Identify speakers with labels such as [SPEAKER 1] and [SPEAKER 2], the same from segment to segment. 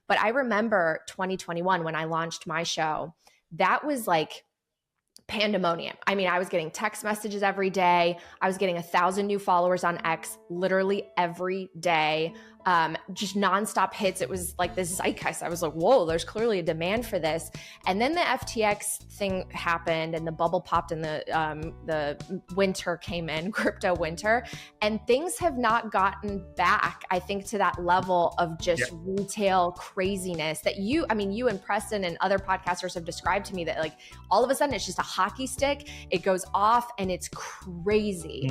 [SPEAKER 1] But I remember 2021 when I launched my show, that was like pandemonium. I mean, I was getting text messages every day. I was getting 1,000 new followers on X literally every day. Just nonstop hits. It was like this zeitgeist. I was like, whoa, there's clearly a demand for this. And then the FTX thing happened and the bubble popped and the winter came in, crypto winter, and things have not gotten back, I think, to that level of just retail craziness that you and Preston and other podcasters have described to me, that like all of a sudden it's just a hockey stick. It goes off and it's crazy.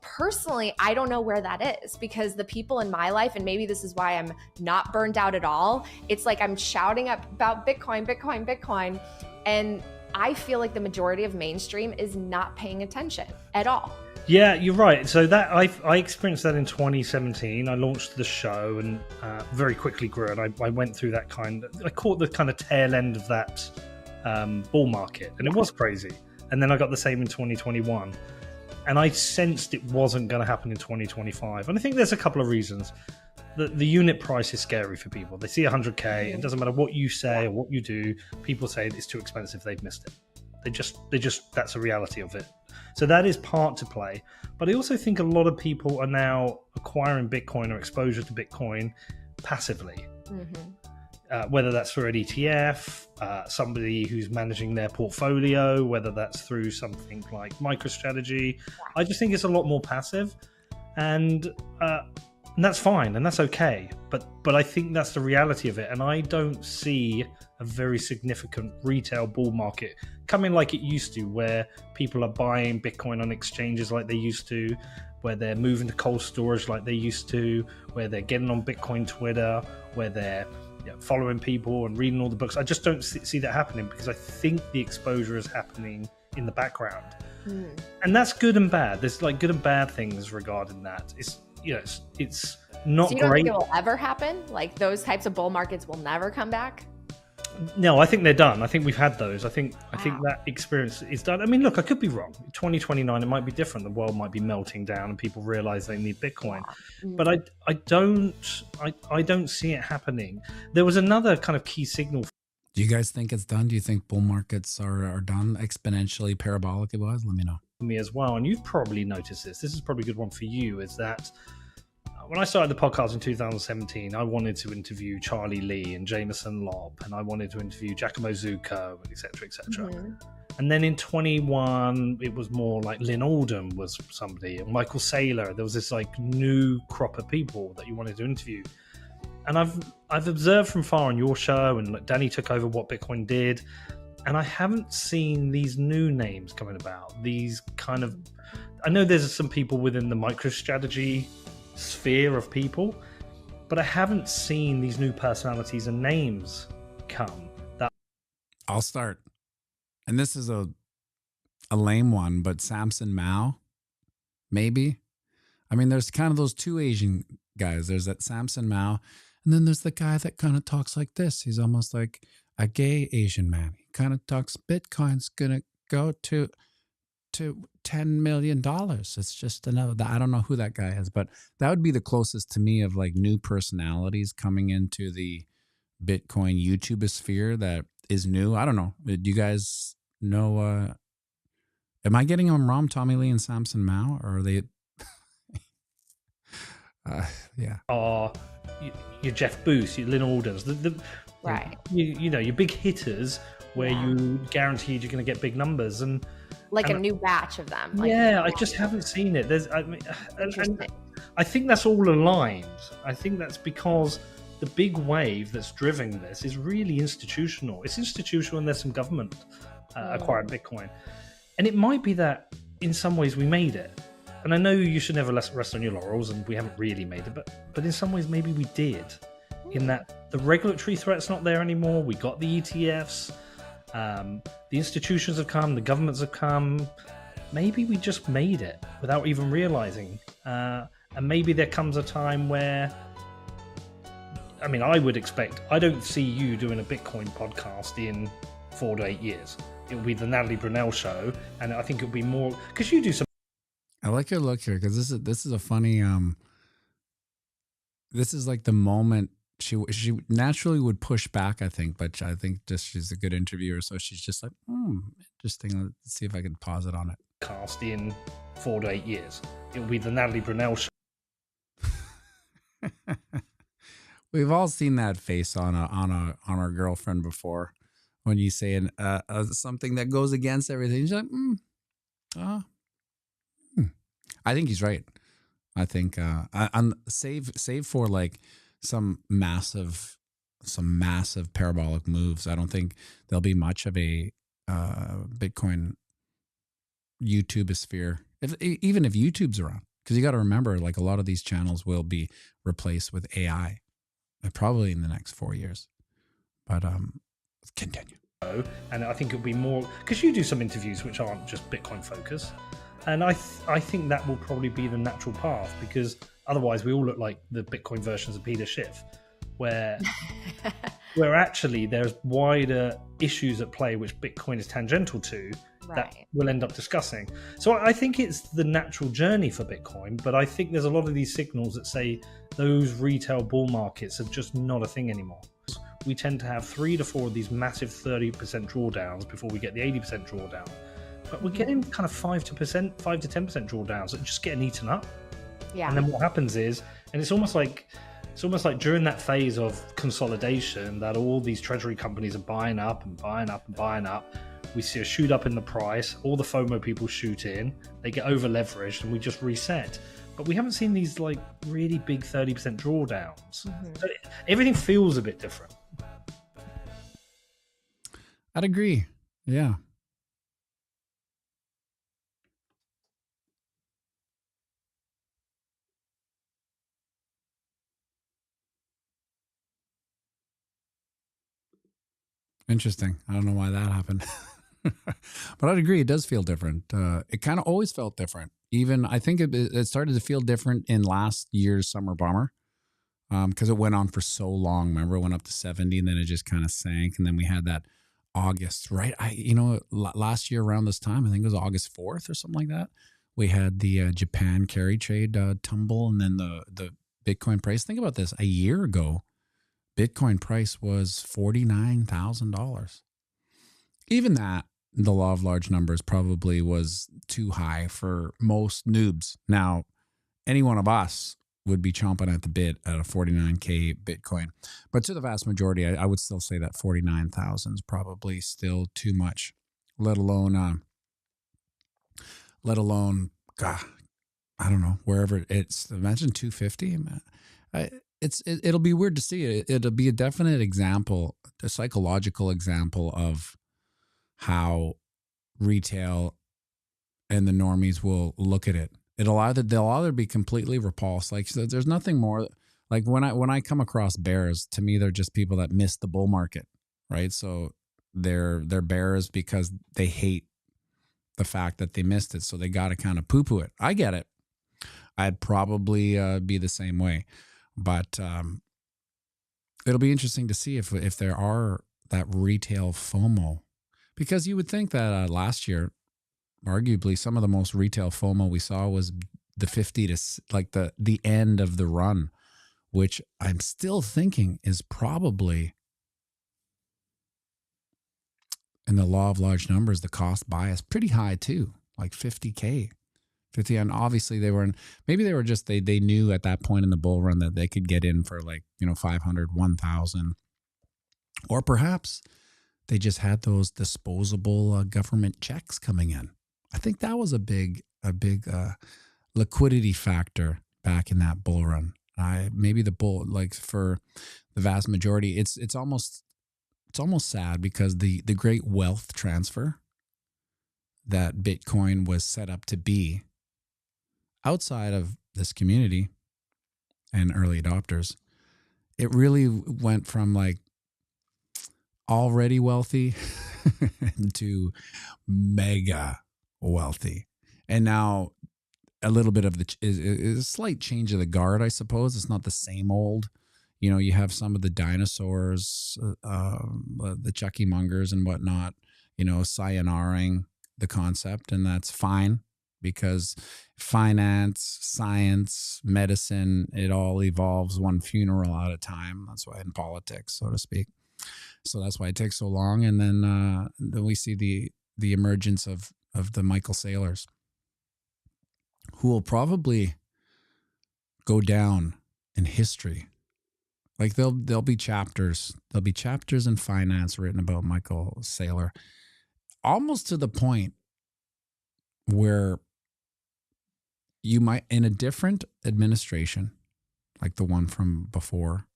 [SPEAKER 1] Personally, I don't know where that is, because the people in my life, and maybe this is why I'm not burned out at all, it's like I'm shouting up about Bitcoin, Bitcoin, Bitcoin. And I feel like the majority of mainstream is not paying attention at all.
[SPEAKER 2] Yeah, you're right. So that I experienced that in 2017. I launched the show and very quickly grew. And I went through that I caught the kind of tail end of that bull market, and it was crazy. And then I got the same in 2021. And I sensed it wasn't going to happen in 2025. And I think there's a couple of reasons. The unit price is scary for people. They see 100K, and it doesn't matter what you say or what you do, people say it's too expensive, they've missed it. They just that's a reality of it. So that is part to play. But I also think a lot of people are now acquiring Bitcoin or exposure to Bitcoin passively. Whether that's through an ETF, somebody who's managing their portfolio, whether that's through something like MicroStrategy. I just think it's a lot more passive, and that's fine, and that's okay. But I think that's the reality of it, and I don't see a very significant retail bull market coming like it used to, where people are buying Bitcoin on exchanges like they used to, where they're moving to cold storage like they used to, where they're getting on Bitcoin Twitter, where they're following people and reading all the books. I just don't see that happening, because I think the exposure is happening in the background. And that's good and bad. There's like good and bad things regarding that. It's not great. So
[SPEAKER 1] you don't think it will ever happen? Like those types of bull markets will never come back?
[SPEAKER 2] No, I think they're done. I think we've had those. I think that experience is done. I mean, look, I could be wrong. 2029, it might be different. The world might be melting down and people realize they need Bitcoin. But I don't see it happening. There was another kind of key signal.
[SPEAKER 3] Do you guys think it's done? Do you think bull markets are done exponentially, parabolically wise? Let me know.
[SPEAKER 2] Me as well. And you've probably noticed this. This is probably a good one for you, is that when I started the podcast in 2017, I wanted to interview Charlie Lee and Jameson Lopp, and I wanted to interview Giacomo Zucco, and et cetera, et cetera. And then in 21, it was more like Lynn Oldham was somebody, and Michael Saylor. There was this like new crop of people that you wanted to interview. And I've observed from far on your show, and like Danny took over What Bitcoin Did, and I haven't seen these new names coming about. These kind of, I know there's some people within the MicroStrategy sphere of people, but I haven't seen these new personalities and names come.
[SPEAKER 3] I'll start, and this is a lame one, but Samson Mao, maybe. I mean, there's kind of those two Asian guys. There's that Samson Mao, and then there's the guy that kind of talks like this. He's almost like a gay Asian man. He kind of talks Bitcoin's gonna go to $10 million. It's just another, I don't know who that guy is, but that would be the closest to me of like new personalities coming into the Bitcoin YouTube sphere that is new. I don't know. Do you guys know, am I getting them wrong, Tommy Lee and Samson Mao, or are they?
[SPEAKER 2] Yeah. Your Jeff Booth, your Lynn Aldens,
[SPEAKER 1] right.
[SPEAKER 2] You know, your big hitters where you guaranteed you're going to get big numbers, and
[SPEAKER 1] a new batch of them. Like,
[SPEAKER 2] I just haven't seen it. I think that's all aligned. I think that's because the big wave that's driven this is really institutional. It's institutional, and there's some government acquiring Bitcoin. And it might be that in some ways we made it. And I know you should never rest on your laurels, and we haven't really made it, but in some ways maybe we did. In that the regulatory threat's not there anymore. We got the ETFs. The institutions have come, the governments have come. Maybe we just made it without even realizing. And maybe there comes a time where, I mean, I would expect, I don't see you doing a Bitcoin podcast in 4 to 8 years. It will be the Natalie Brunell show, and I think it'll be more, because you do some.
[SPEAKER 3] I like your look here, because this is a funny, this is like the moment she naturally would push back, I think, but I think just she's a good interviewer, so she's just like, interesting. Let's see if I can pause it on it.
[SPEAKER 2] Cast in 4 to 8 years. It will be the Natalie Brunell show.
[SPEAKER 3] We've all seen that face on our girlfriend before when you say something that goes against everything. She's like, I think he's right. I think save for like some massive parabolic moves, I don't think there'll be much of a Bitcoin YouTube sphere, even if YouTube's around, because you got to remember, like, a lot of these channels will be replaced with AI, probably in the next 4 years. But continue.
[SPEAKER 2] And I think it'll be more, because you do some interviews which aren't just Bitcoin focused, and I think that will probably be the natural path, because otherwise we all look like the Bitcoin versions of Peter Schiff, where actually there's wider issues at play which Bitcoin is tangential to, that we'll end up discussing. So I think it's the natural journey for Bitcoin, but I think there's a lot of these signals that say those retail bull markets are just not a thing anymore. We tend to have 3 to 4 of these massive 30% drawdowns before we get the 80% drawdown, but we're getting kind of 5 to 10% drawdowns that just getting eaten up. And then what happens is, and it's almost like during that phase of consolidation that all these treasury companies are buying up and buying up and buying up. We see a shoot up in the price, all the FOMO people shoot in, they get over leveraged, and we just reset. But we haven't seen these like really big 30% drawdowns. So everything feels a bit different.
[SPEAKER 3] I'd agree. Yeah. Interesting. I don't know why that happened. But I'd agree, it does feel different. It kind of always felt different. Even I think it started to feel different in last year's summer bomber, because it went on for so long. Remember, it went up to 70, and then it just kind of sank, and then we had that August, right? Last year around this time, I think it was August 4th or something like that. We had the Japan carry trade tumble, and then the Bitcoin price. Think about this: a year ago, Bitcoin price was $49,000. Even that, the law of large numbers probably was too high for most noobs. Now, any one of us would be chomping at the bit at a 49K Bitcoin. But to the vast majority, I would still say that 49,000 is probably still too much, let alone, God, I don't know, wherever it's, imagine 250. It'll be weird to see it. It'll be a definite example, a psychological example of how retail and the normies will look at it. They'll either be completely repulsed. Like, so there's nothing more like when I come across bears, to me, they're just people that missed the bull market, right? So they're bears because they hate the fact that they missed it. So they got to kind of poo-poo it. I get it. I'd probably be the same way, but it'll be interesting to see if there are that retail FOMO. Because you would think that last year, arguably, some of the most retail FOMO we saw was the 50 to like the end of the run, which I'm still thinking is probably, in the law of large numbers, the cost bias pretty high too, like 50K. 50, and obviously maybe they were just, they knew at that point in the bull run that they could get in for like, 500, 1,000, or perhaps they just had those disposable government checks coming in. I think that was a big liquidity factor back in that bull run. Maybe the bull, like, for the vast majority, it's almost sad, because the great wealth transfer that Bitcoin was set up to be outside of this community and early adopters, it really went from like already wealthy to mega wealthy. And now a little bit of is a slight change of the guard, I suppose. It's not the same old, you have some of the dinosaurs, the Chucky Mongers and whatnot, sayonaraing the concept, and that's fine. because finance, science, medicine, it all evolves one funeral at a time. That's why in politics, so to speak. So that's why it takes so long. And then we see the emergence of the Michael Saylors, who will probably go down in history. Like there'll be chapters. There'll be chapters in finance written about Michael Saylor, almost to the point where you might, in a different administration, like the one from before,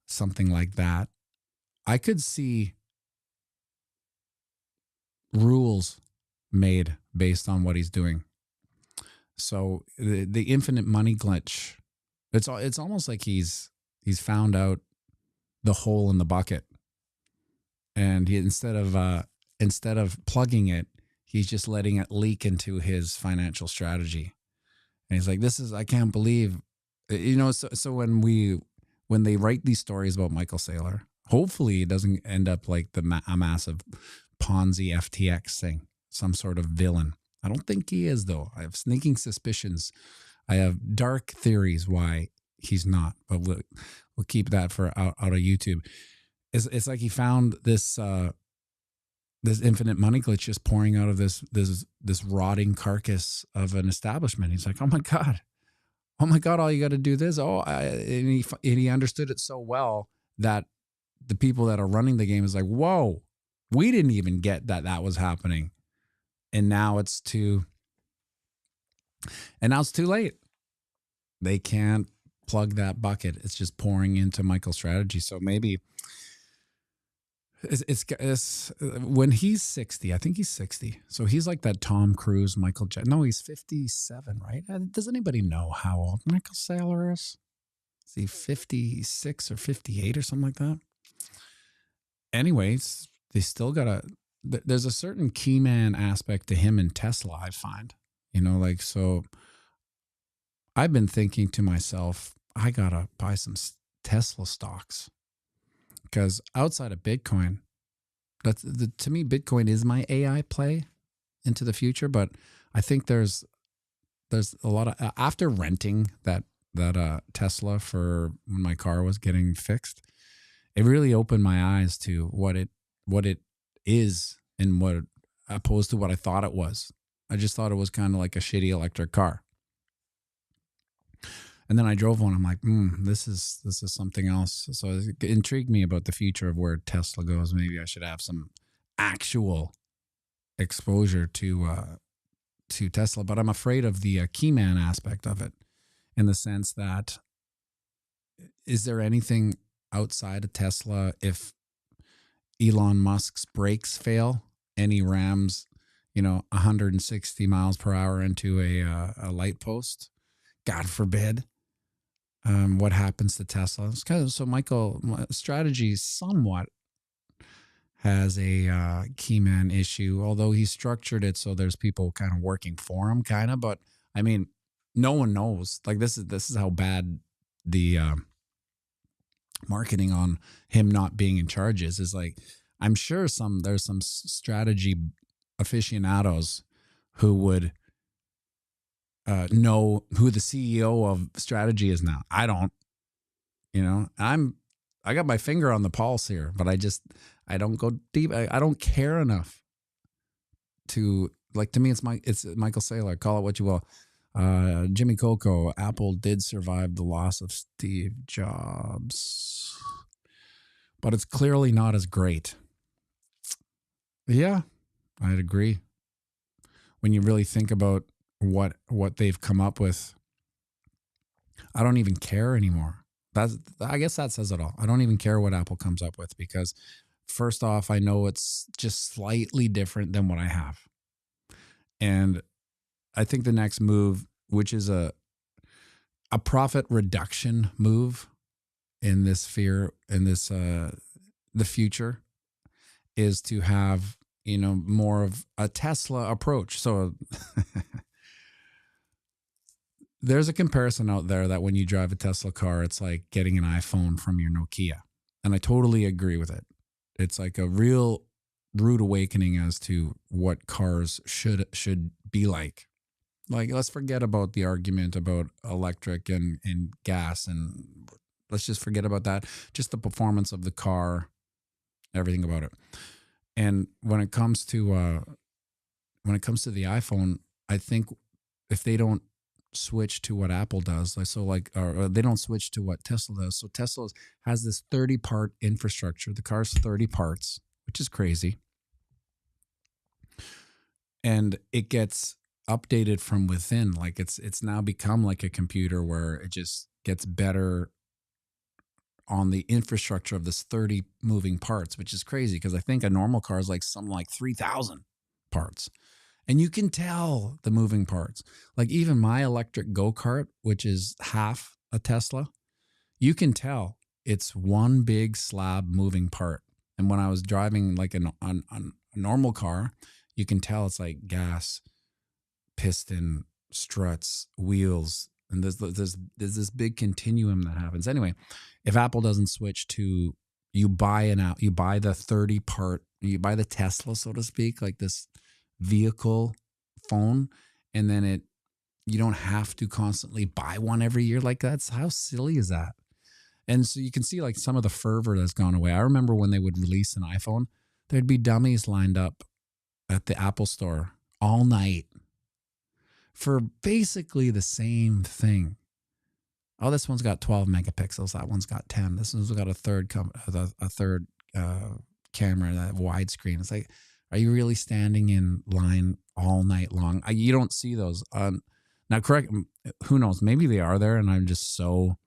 [SPEAKER 3] something like that, I could see rules made based on what he's doing. So the infinite money glitch, it's almost like he's found out the hole in the bucket, and he instead of plugging it, he's just letting it leak into his financial strategy. And he's like, I can't believe, so when they write these stories about Michael Saylor, hopefully it doesn't end up like a massive Ponzi FTX thing, some sort of villain. I don't think he is, though. I have sneaking suspicions. I have dark theories why he's not, but we'll keep that for out of YouTube. It's like he found this infinite money glitch just pouring out of this rotting carcass of an establishment. He's like, oh my god, all you got to do this. And he understood it so well that the people that are running the game is like, whoa, we didn't even get that was happening, and now it's too late. They can't plug that bucket. It's just pouring into Michael's strategy. So maybe it's when he's 60, I think he's 60. So he's like that Tom Cruise, Michael Jackson. No, he's 57, right? Does anybody know how old Michael Saylor is? Is he 56 or 58 or something like that? Anyways, they still there's a certain key man aspect to him in Tesla, I find. So I've been thinking to myself, I gotta buy some Tesla stocks, because outside of Bitcoin, to me, Bitcoin is my AI play into the future. But I think there's a lot of, after renting that Tesla for when my car was getting fixed, it really opened my eyes to what it is, and opposed to what I thought it was. I just thought it was kind of like a shitty electric car. And then I drove one. I'm like, this is something else. So it intrigued me about the future of where Tesla goes. Maybe I should have some actual exposure to Tesla. But I'm afraid of the key man aspect of it, in the sense that, is there anything outside of Tesla if Elon Musk's brakes fail and he rams 160 miles per hour into a light post? God forbid. What happens to Tesla? It's kind of, so Michael strategy somewhat has a key man issue, although he structured it so there's people kind of working for him, kind of. But I mean, no one knows. Like this is how bad the marketing on him not being in charge is. Like, I'm sure there's some strategy aficionados who would know who the CEO of strategy is now. I don't. I got my finger on the pulse here, but I don't go deep. I don't care enough to, like, to me, it's Michael Saylor. Call it what you will. Jimmy Coco, Apple did survive the loss of Steve Jobs, but it's clearly not as great. Yeah, I'd agree. When you really think about what they've come up with, I don't even care anymore. I guess that says it all. I don't even care what Apple comes up with, because first off, I know it's just slightly different than what I have. And I think the next move, which is a profit reduction move in this the future, is to have, more of a Tesla approach. So there's a comparison out there that when you drive a Tesla car, it's like getting an iPhone from your Nokia. And I totally agree with it. It's like a real rude awakening as to what cars should be like. Like, let's forget about the argument about electric and gas, and let's just forget about that. Just the performance of the car, everything about it. And when it comes to the iPhone, I think if they don't switch to what Apple does, or they don't switch to what Tesla does. So Tesla has this 30-part infrastructure. The car's 30 parts, which is crazy. And it gets updated from within. Like it's now become like a computer where it just gets better on the infrastructure of this 30 moving parts, which is crazy because I think a normal car is like something like 3,000 parts. And you can tell the moving parts. Like even my electric go-kart, which is half a Tesla, you can tell it's one big slab moving part. And when I was driving like a normal car, you can tell it's like gas, piston, struts, wheels, and there's this big continuum that happens. Anyway, if Apple doesn't switch to you buy the 30 part, you buy the Tesla, so to speak, like this vehicle phone, and then you don't have to constantly buy one every year. Like that's how silly is that? And so you can see like some of the fervor that's gone away. I remember when they would release an iPhone, there'd be dummies lined up at the Apple store all night for basically the same thing. Oh, this one's got 12 megapixels. That one's got 10. This one's got a third camera, that widescreen. It's like, are you really standing in line all night long? You don't see those. Now, correct. Who knows? Maybe they are there, and I'm just so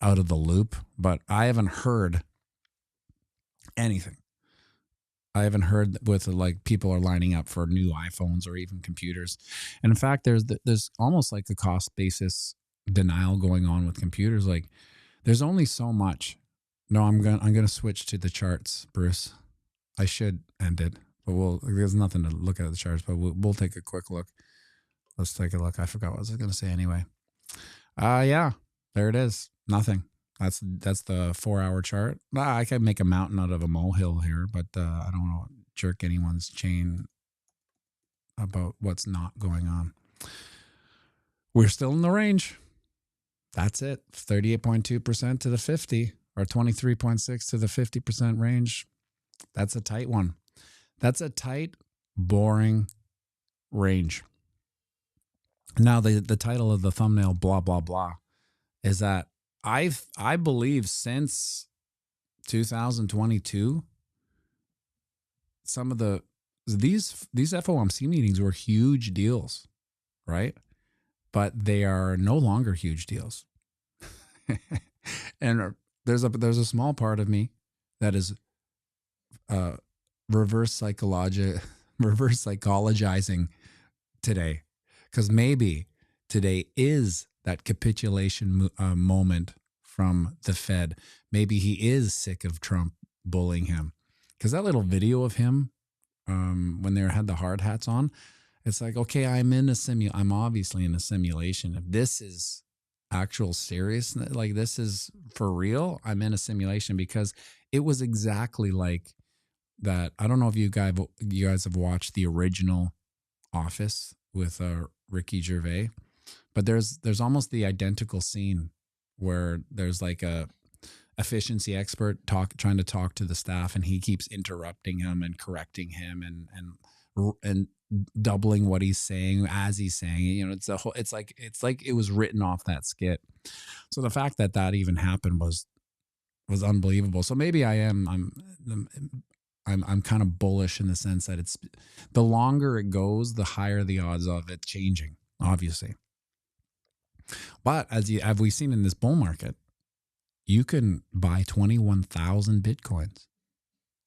[SPEAKER 3] out of the loop. But I haven't heard anything. I haven't heard with like people are lining up for new iPhones or even computers. And in fact, there's almost like a cost basis denial going on with computers. Like there's only so much. No, I'm gonna switch to the charts, Bruce. I should end it, but there's nothing to look at the charts, but we'll take a quick look. Let's take a look. I forgot what I was going to say anyway. Yeah, there it is. Nothing. That's the 4-hour chart. I can make a mountain out of a molehill here, but I don't want to jerk anyone's chain about what's not going on. We're still in the range. That's it. 38.2% to the 50, or 23.6 to the 50% range. That's a tight one. That's a tight, boring range. Now, the title of the thumbnail, blah, blah, blah, is that I believe since 2022, some of these FOMC meetings were huge deals, right? But they are no longer huge deals. And there's a small part of me that is reverse psychologizing today, because maybe today is that capitulation moment from the Fed. Maybe he is sick of Trump bullying him, because that little video of him when they had the hard hats on, it's like, okay, I'm obviously in a simulation. If this is actual serious, like this is for real, I'm in a simulation, because it was exactly like that. I don't know if you guys have watched the original Office with Ricky Gervais, but there's almost the identical scene where there's like a efficiency expert trying to talk to the staff, and he keeps interrupting him and correcting him and doubling what he's saying as he's saying it. You know, it's like it was written off that skit. So the fact that even happened was unbelievable. So maybe I'm kind of bullish in the sense that it's the longer it goes, the higher the odds of it changing, obviously. But as we've seen in this bull market, you can buy 21,000 Bitcoins.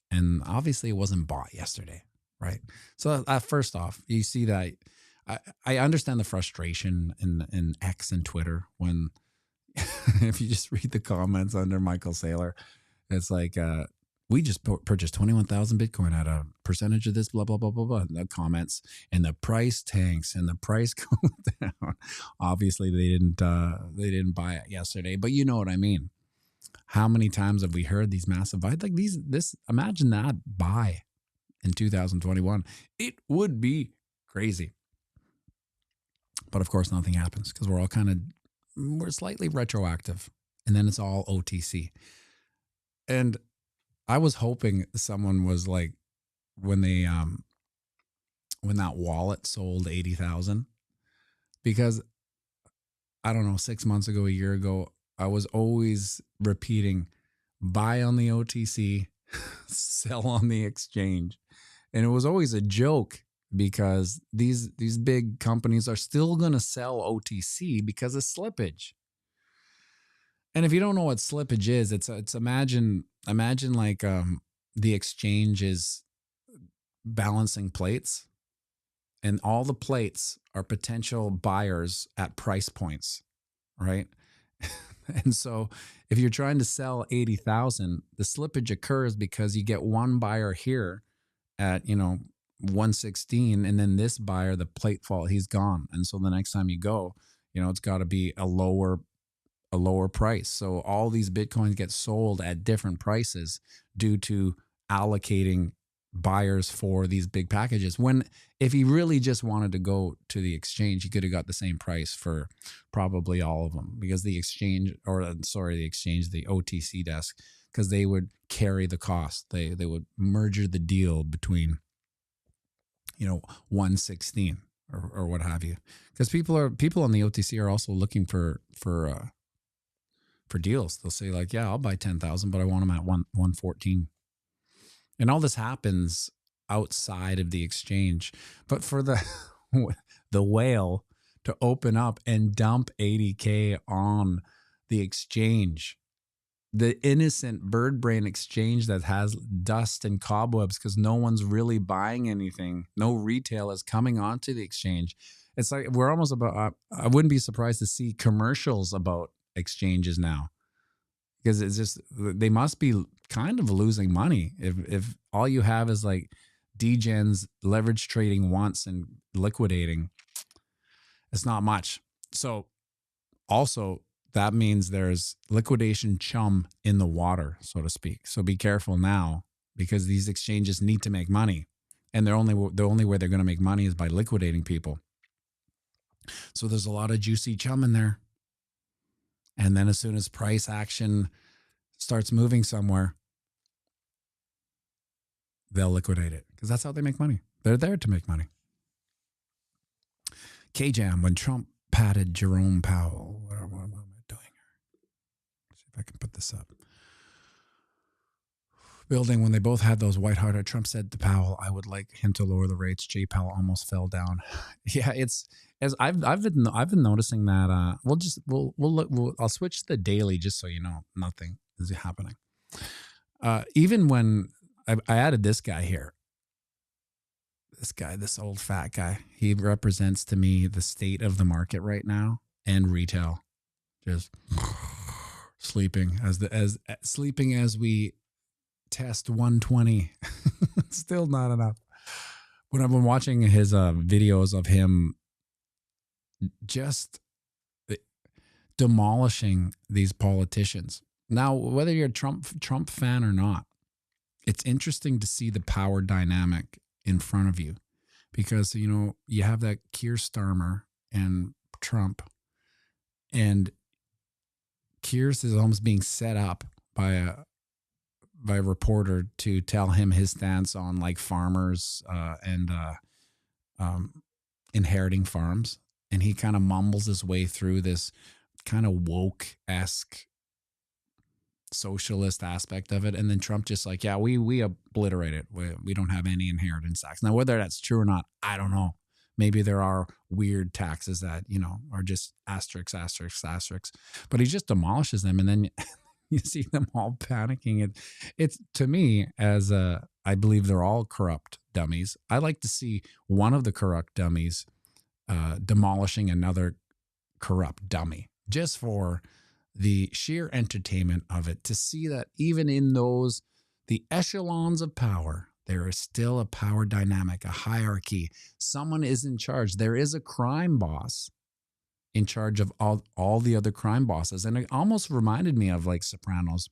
[SPEAKER 3] And obviously it wasn't bought yesterday, right? So first off, you see that I understand the frustration in X and Twitter when if you just read the comments under Michael Saylor, it's like, we just purchased 21,000 Bitcoin at a percentage of this, blah, blah, blah, blah, blah. And the comments, and the price tanks and the price goes down. Obviously they didn't buy it yesterday, but you know what I mean. How many times have we heard these massive buys? Like this, imagine that buy in 2021. It would be crazy. But of course, nothing happens because we're slightly retroactive, and then it's all OTC. And I was hoping someone was like, when that wallet sold 80,000, because I don't know, 6 months ago, a year ago, I was always repeating, buy on the OTC, sell on the exchange. And it was always a joke because these big companies are still going to sell OTC because of slippage. And if you don't know what slippage is, it's imagine like the exchange is balancing plates, and all the plates are potential buyers at price points, right? And so if you're trying to sell 80,000, the slippage occurs because you get one buyer here at, 116, and then this buyer, the plate fault, he's gone. And so the next time you go, it's got to be a lower price. So all these Bitcoins get sold at different prices due to allocating buyers for these big packages. When if he really just wanted to go to the exchange, he could have got the same price for probably all of them, because the OTC desk, because they would carry the cost. They would merge the deal between 116 or what have you, because people on the OTC are also looking for deals. They'll say like, yeah, I'll buy 10,000, but I want them at 114. And all this happens outside of the exchange. But for the whale to open up and dump 80K on the exchange, the innocent bird brain exchange that has dust and cobwebs because no one's really buying anything, no retail is coming onto the exchange. It's like we're almost about, I wouldn't be surprised to see commercials about exchanges now, because it's just, they must be kind of losing money if all you have is like degens leverage trading once and liquidating. It's not much. So also that means there's liquidation chum in the water, so to speak. So be careful now, because these exchanges need to make money, and the only way they're going to make money is by liquidating people. So there's a lot of juicy chum in there. And then as soon as price action starts moving somewhere, they'll liquidate it, because that's how they make money. They're there to make money. K-Jam, when Trump patted Jerome Powell. What am I doing here? Let's see if I can put this up. Building, when they both had those white-hearted, Trump said to Powell, I would like him to lower the rates. Jay Powell almost fell down. Yeah, it's, as I've been noticing that. We'll look. I'll switch to the daily just so you know nothing is happening. Even when I added this guy here, this old fat guy, he represents to me the state of the market right now, and retail, just sleeping as we test 120. Still not enough. When I've been watching his videos of him just demolishing these politicians. Now, whether you're a Trump fan or not, it's interesting to see the power dynamic in front of you, because you have that Keir Starmer and Trump, and Keir's is almost being set up by a reporter to tell him his stance on like farmers and inheriting farms, and he kind of mumbles his way through this kind of woke-esque socialist aspect of it, and then Trump just like, yeah, we obliterate it. We don't have any inheritance tax. Now, whether that's true or not, I don't know. Maybe there are weird taxes that are just asterisks, but he just demolishes them, and then you see them all panicking. It's to me, as I believe they're all corrupt dummies. I like to see one of the corrupt dummies demolishing another corrupt dummy, just for the sheer entertainment of it, to see that even in the echelons of power, there is still a power dynamic, a hierarchy. Someone is in charge. There is a crime boss in charge of all the other crime bosses. And it almost reminded me of like Sopranos,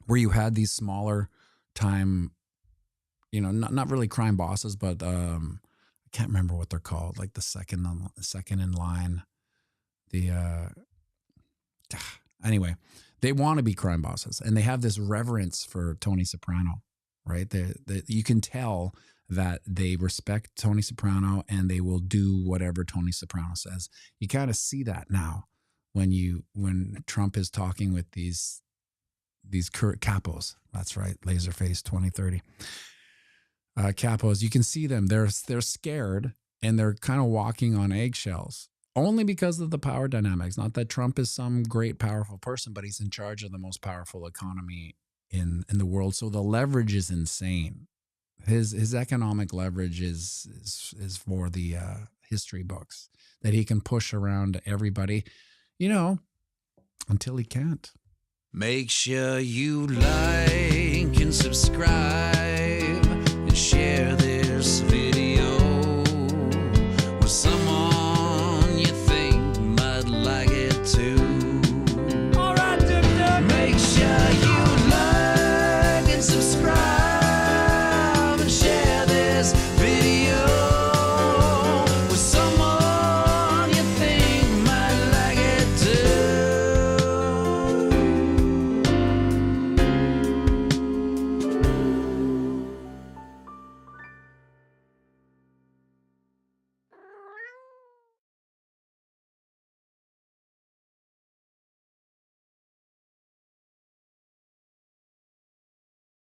[SPEAKER 3] where you had these smaller time, you know, not really crime bosses, but I can't remember what they're called, like the second in line. Anyway, they want to be crime bosses, and they have this reverence for Tony Soprano, right? You can tell that they respect Tony Soprano, and they will do whatever Tony Soprano says. You kind of see that now when Trump is talking with these capos. That's right, Laserface 2030. Capos, you can see them. They're scared, and they're kind of walking on eggshells. Only because of the power dynamics. Not that Trump is some great, powerful person, but he's in charge of the most powerful economy in the world. So the leverage is insane. His economic leverage is for the history books, that he can push around everybody, you know, until he can't. Make sure you like and subscribe and share this video.